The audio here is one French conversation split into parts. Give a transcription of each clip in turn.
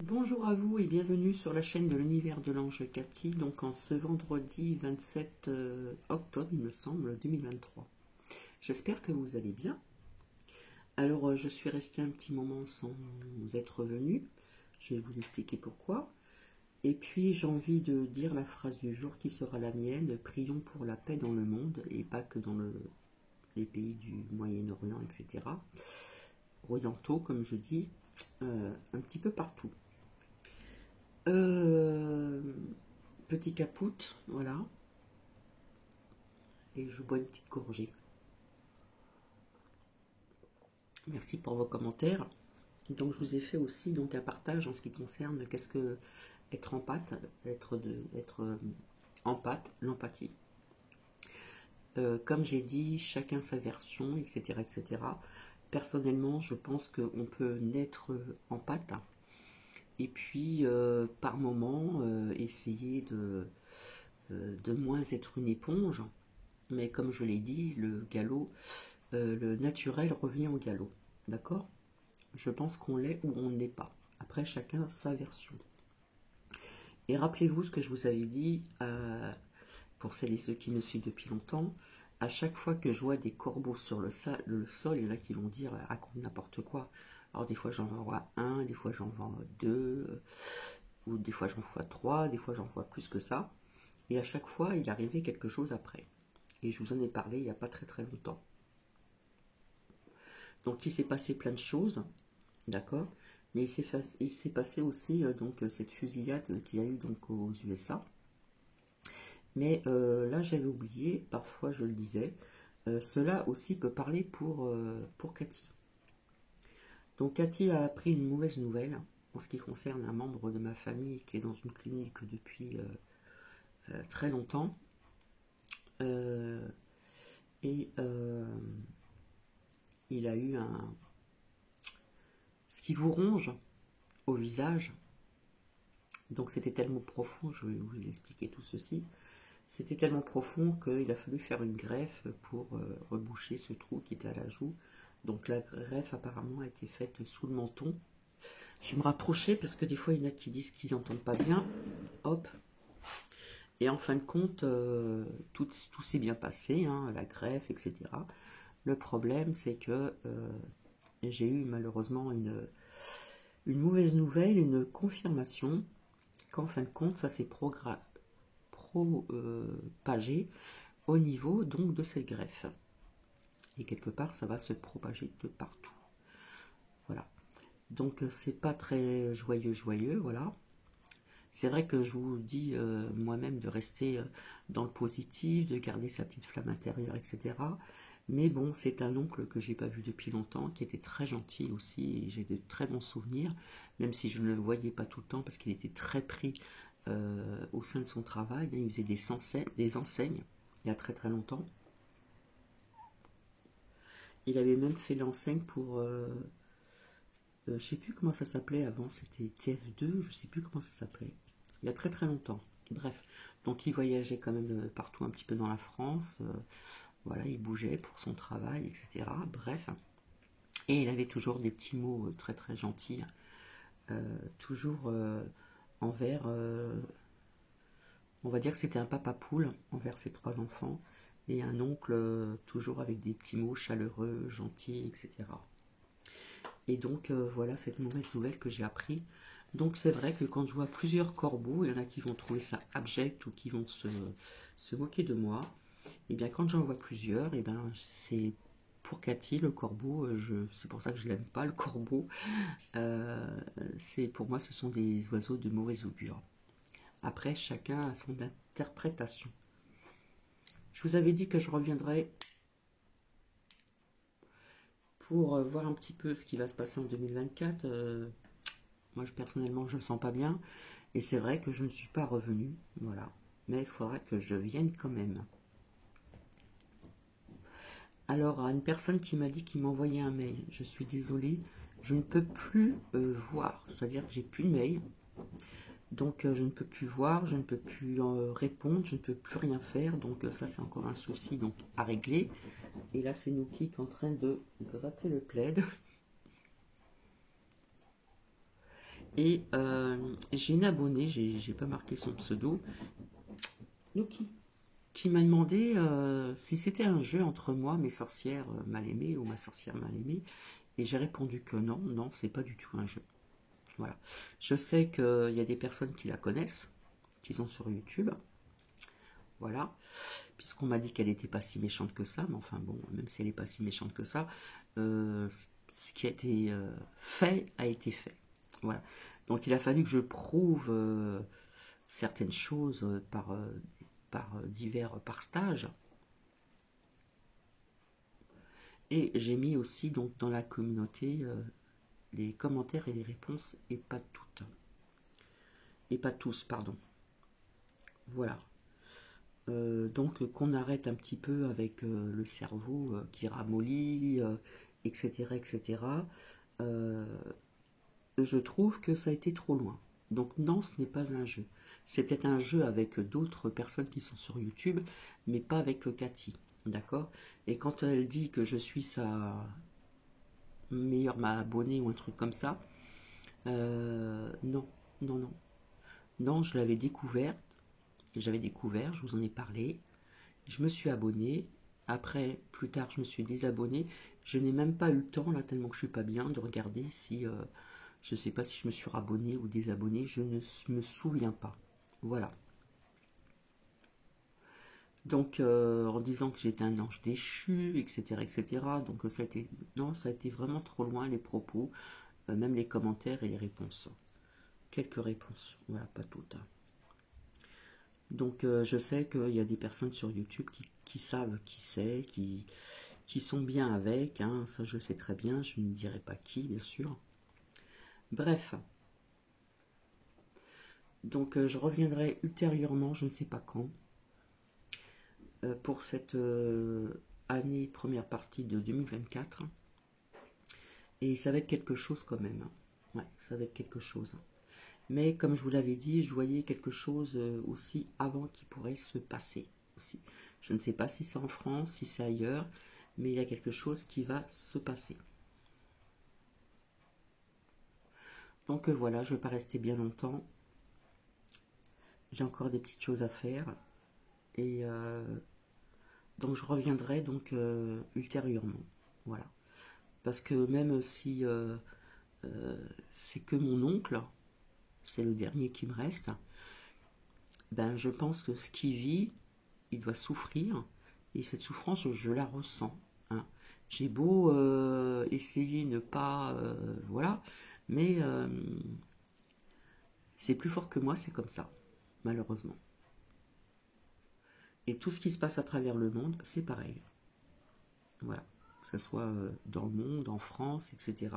Bonjour à vous et bienvenue sur la chaîne de l'univers de l'ange Cathy, donc en ce vendredi 27 octobre, il me semble, 2023. J'espère que vous allez bien. Alors, je suis restée un petit moment sans être venue, je vais vous expliquer pourquoi. Et puis, j'ai envie de dire la phrase du jour qui sera la mienne, prions pour la paix dans le monde, et pas que dans les pays du Moyen-Orient, etc. Orientaux, comme je dis, un petit peu partout. Petit capoute, voilà. Et je bois une petite gorgée. Merci pour vos commentaires. Donc je vous ai fait aussi donc un partage en ce qui concerne qu'est-ce que être en pâte, être en pâte, l'empathie. Comme j'ai dit, chacun sa version, etc., etc. Personnellement, je pense qu'on peut naître en pâte et puis par moment essayer de moins être une éponge. Mais comme je l'ai dit, le naturel revient au galop. D'accord? Je pense qu'on l'est ou on ne l'est pas. Après, chacun sa version. Et rappelez-vous ce que je vous avais dit, pour celles et ceux qui me suivent depuis longtemps, à chaque fois que je vois des corbeaux sur le sol, il y en a qui vont dire raconte n'importe quoi. Alors des fois j'en vois un, des fois j'en vois deux, ou des fois j'en vois trois, des fois j'en vois plus que ça. Et à chaque fois, il arrivait quelque chose après. Et je vous en ai parlé il n'y a pas très très longtemps. Donc il s'est passé plein de choses, d'accord, mais il s'est passé aussi donc cette fusillade qu'il y a eu donc aux USA. Mais là j'avais oublié, parfois je le disais, cela aussi peut parler pour Cathy. Donc Cathy a appris une mauvaise nouvelle en ce qui concerne un membre de ma famille qui est dans une clinique depuis très longtemps. Et il a eu ce qui vous ronge au visage. Donc c'était tellement profond, je vais vous expliquer tout ceci. C'était tellement profond qu'il a fallu faire une greffe pour reboucher ce trou qui était à la joue. Donc la greffe apparemment a été faite sous le menton. Je vais me rapprocher parce que des fois il y en a qui disent qu'ils n'entendent pas bien. Hop. Et en fin de compte, tout s'est bien passé, hein, la greffe, etc. Le problème c'est que j'ai eu malheureusement une mauvaise nouvelle, une confirmation qu'en fin de compte ça s'est propagé au niveau donc de cette greffe. Et quelque part ça va se propager de partout. Voilà. Donc c'est pas très joyeux, voilà. C'est vrai que je vous dis moi-même de rester dans le positif, de garder sa petite flamme intérieure, etc. Mais bon, c'est un oncle que j'ai pas vu depuis longtemps, qui était très gentil aussi, et j'ai de très bons souvenirs, même si je ne le voyais pas tout le temps, parce qu'il était très pris au sein de son travail. Il faisait des enseignes il y a très très longtemps. Il avait même fait l'enseigne pour... je sais plus comment ça s'appelait avant, c'était TF2, je sais plus comment ça s'appelait. Il y a très très longtemps. Bref, donc il voyageait quand même partout un petit peu dans la France. Voilà, il bougeait pour son travail, etc. Bref. Et il avait toujours des petits mots très très gentils. Toujours envers... on va dire que c'était un papa poule envers ses trois enfants. Et un oncle toujours avec des petits mots chaleureux, gentils, etc. Et donc voilà cette mauvaise nouvelle que j'ai appris. Donc c'est vrai que quand je vois plusieurs corbeaux, il y en a qui vont trouver ça abject ou qui vont se moquer de moi. Et bien quand j'en vois plusieurs, et bien c'est pour Cathy le corbeau, c'est pour ça que je l'aime pas le corbeau. Pour moi ce sont des oiseaux de mauvais augure. Après chacun a son interprétation. Je vous avais dit que je reviendrai pour voir un petit peu ce qui va se passer en 2024. Moi, personnellement, je ne le sens pas bien. Et c'est vrai que je ne suis pas revenue. Voilà. Mais il faudra que je vienne quand même. Alors, à une personne qui m'a dit qu'il m'envoyait un mail. Je suis désolée, je ne peux plus voir. C'est-à-dire que j'ai plus de mail. Donc, je ne peux plus voir, je ne peux plus répondre, je ne peux plus rien faire. Donc, ça, c'est encore un souci donc, à régler. Et là, c'est Nouki qui est en train de gratter le plaid. Et j'ai une abonnée, j'ai pas marqué son pseudo, Nuki, qui m'a demandé si c'était un jeu entre moi, mes sorcières mal aimées ou ma sorcière mal aimée. Et j'ai répondu que non, non, c'est pas du tout un jeu. Voilà. Je sais qu'il y a des personnes qui la connaissent, qui sont sur YouTube. Voilà. Puisqu'on m'a dit qu'elle n'était pas si méchante que ça, mais enfin bon, même si elle n'est pas si méchante que ça, ce qui a été fait a été fait. Voilà. Donc il a fallu que je prouve certaines choses par stage. Et j'ai mis aussi donc dans la communauté les commentaires et les réponses, et pas toutes. Et pas tous, pardon. Voilà. Donc qu'on arrête un petit peu avec le cerveau qui ramollit, etc. etc. Euh, je trouve que ça a été trop loin. Donc non, ce n'est pas un jeu. C'était un jeu avec d'autres personnes qui sont sur YouTube, mais pas avec Cathy. D'accord. Et quand elle dit que je suis sa meilleure m'a abonnée ou un truc comme ça, non, non, non. Non, je l'avais découverte, j'avais découvert, je vous en ai parlé, je me suis abonné, après, plus tard, je me suis désabonné, je n'ai même pas eu le temps, là, tellement que je suis pas bien, de regarder si, je sais pas si je me suis rabonné ou désabonné, je ne me souviens pas. Voilà. Donc, en disant que j'étais un ange déchu, etc., etc., donc ça a été, non, ça a été vraiment trop loin, les propos, même les commentaires et les réponses. Quelques réponses, voilà, pas toutes. Donc je sais qu'il y a des personnes sur YouTube qui savent qui c'est, qui sont bien avec, hein, ça je sais très bien, je ne dirai pas qui bien sûr. Bref, donc je reviendrai ultérieurement, je ne sais pas quand, pour cette année première partie de 2024. Et ça va être quelque chose quand même, hein. Ouais, ça va être quelque chose. Mais comme je vous l'avais dit, je voyais quelque chose aussi avant qui pourrait se passer aussi. Je ne sais pas si c'est en France, si c'est ailleurs, mais il y a quelque chose qui va se passer. Donc voilà, je ne vais pas rester bien longtemps. J'ai encore des petites choses à faire. Et donc je reviendrai donc ultérieurement. Voilà. Parce que même si c'est que mon oncle, c'est le dernier qui me reste, ben je pense que ce qu'il vit, il doit souffrir, et cette souffrance, je la ressens, hein. J'ai beau essayer de ne pas, voilà, mais c'est plus fort que moi, c'est comme ça, malheureusement. Et tout ce qui se passe à travers le monde, c'est pareil. Voilà, que ce soit dans le monde, en France, etc.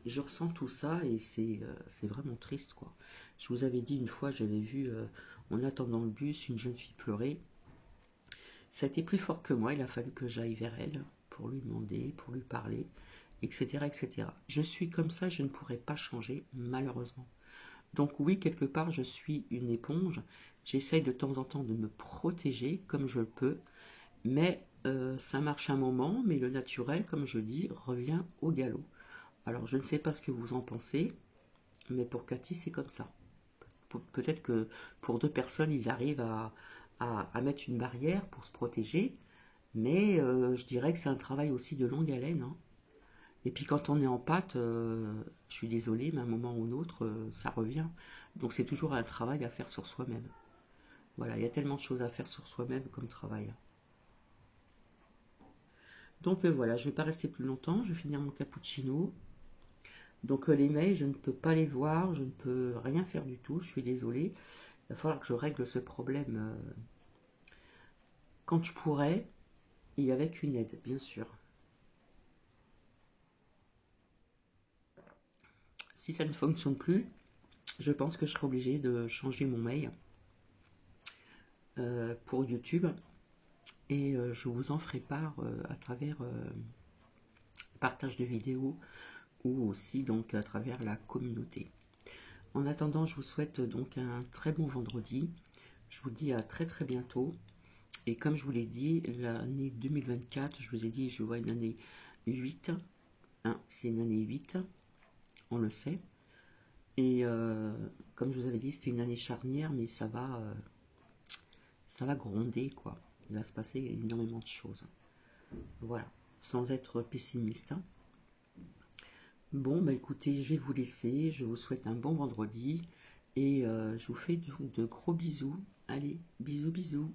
Je ressens tout ça et c'est vraiment triste, quoi. Je vous avais dit une fois, j'avais vu en attendant le bus une jeune fille pleurer. Ça a été plus fort que moi, il a fallu que j'aille vers elle pour lui demander, pour lui parler, etc., etc. Je suis comme ça, je ne pourrais pas changer, malheureusement. Donc oui, quelque part, je suis une éponge. J'essaye de temps en temps de me protéger comme je peux, mais ça marche un moment, mais le naturel, comme je dis, revient au galop. Alors je ne sais pas ce que vous en pensez, mais pour Cathy, c'est comme ça. Peut-être que pour deux personnes, ils arrivent à mettre une barrière pour se protéger, mais je dirais que c'est un travail aussi de longue haleine, hein. Et puis quand on est en pâte, je suis désolée, mais à un moment ou un autre, ça revient. Donc c'est toujours un travail à faire sur soi-même. Voilà, il y a tellement de choses à faire sur soi-même comme travail. Donc voilà, je ne vais pas rester plus longtemps, je vais finir mon cappuccino. Donc les mails, je ne peux pas les voir, je ne peux rien faire du tout, je suis désolée. Il va falloir que je règle ce problème quand je pourrai, et avec une aide, bien sûr. Si ça ne fonctionne plus, je pense que je serai obligée de changer mon mail pour YouTube et je vous en ferai part à travers partage de vidéos ou aussi donc à travers la communauté. En attendant, je vous souhaite donc un très bon vendredi. Je vous dis à très très bientôt. Et comme je vous l'ai dit, l'année 2024, je vous ai dit, je vois une année 8. Hein, c'est une année 8, on le sait. Et comme je vous avais dit, c'était une année charnière, mais ça va gronder, quoi. Il va se passer énormément de choses. Voilà, sans être pessimiste, hein. Bon, bah écoutez, je vais vous laisser. Je vous souhaite un bon vendredi et je vous fais de gros bisous. Allez, bisous, bisous.